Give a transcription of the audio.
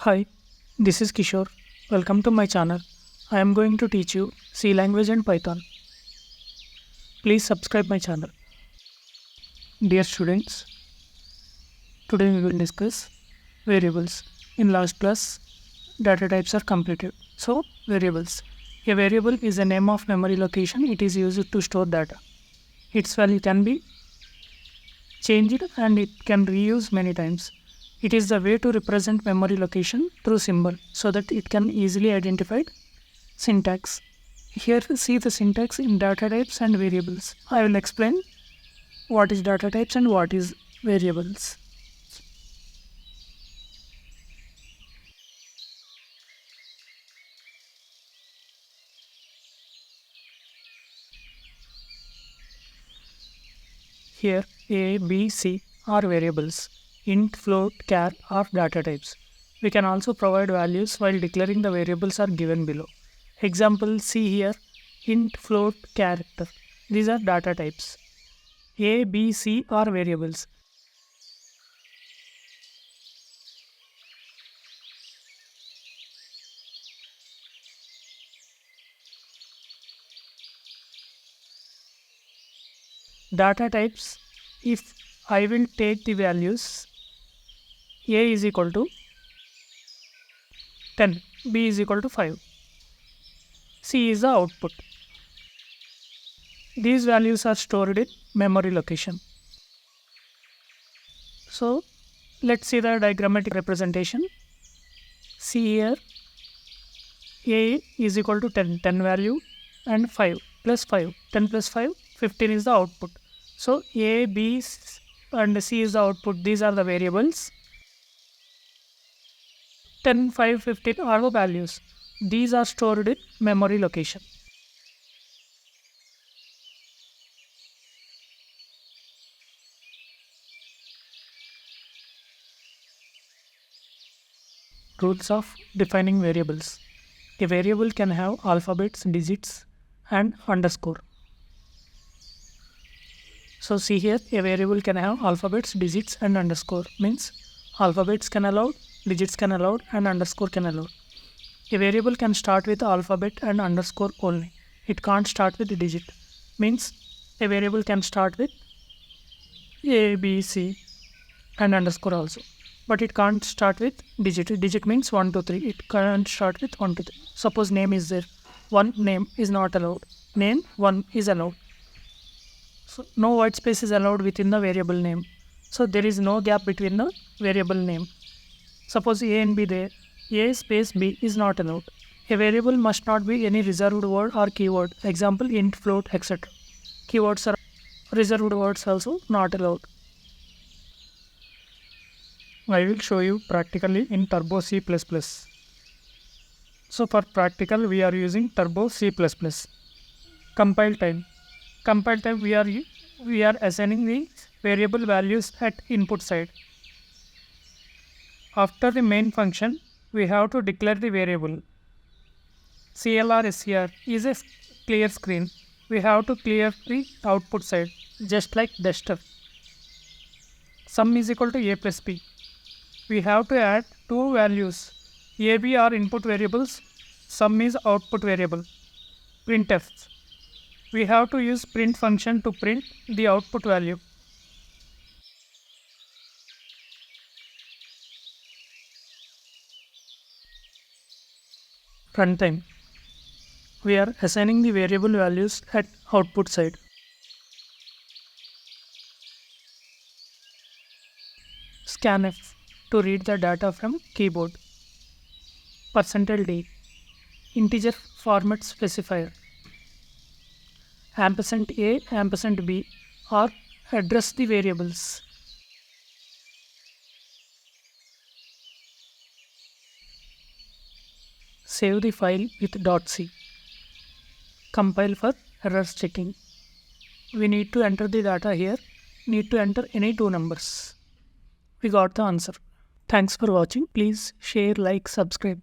Hi, this is Kishore. Welcome to my channel. I am going to teach you C language and Python. Please subscribe my channel. Dear students, today we will discuss variables. In last class, data types are completed. So, variables. A variable is a name of memory location. It is used to store data. Its value can be changed and it can reuse many times. It is the way to represent memory location through symbol so that it can easily identify. Syntax. Here see the syntax in data types and variables. I will explain what is data types and what is variables. Here A, B, C are variables. Int, float, char are data types. We can also provide values while declaring the variables are given below. Example see here int, float, character. These are data types. A, B, C are variables. Data types, if I will take the values A is equal to 10, B is equal to 5, C is the output. These values are stored in memory location. So let's see the diagrammatic representation. See here A is equal to 10, 10 value and 5 plus 5, 10 plus 5, 15 is the output. So A, B and C is the output. These are the variables. 10, 5, 15 are the values. These are stored in memory location. Rules of defining variables. A variable can have alphabets, digits and underscore. So see here, a variable can have alphabets, digits and underscore. Means alphabets can allow, digits can allow and underscore can allow. A variable can start with alphabet and underscore only. It can't start with digit. Means a variable can start with A, B, C and underscore also. But it can't start with digit. Digit means 1, 2, 3. It can't start with 1, 2, 3. Suppose name is there. One name is not allowed. Name 1 is allowed. So no white space is allowed within the variable name. So there is no gap between the variable name. Suppose A and B there. A space B is not allowed. A variable must not be any reserved word or keyword. Example int, float, etc. Keywords are reserved words also not allowed. I will show you practically in Turbo C++. So for practical we are using Turbo C++. Compile time. Compile time we are assigning the variable values at input side. After the main function we have to declare the variable. CLR SCR is a clear screen. We have to clear the output side just like desktop. Sum is equal to A plus B. We have to add two values. AB are input variables, sum is output variable. Printf. We have to use print function to print the output value. Runtime. We are assigning the variable values at output side. Scanf to read the data from keyboard. %d. Integer format specifier. Ampersand A, ampersand B or address the variables. Save the file with .c. Compile for errors checking. We need to enter the data here. Need to enter any two numbers. We got the answer. Thanks for watching. Please share, like, subscribe.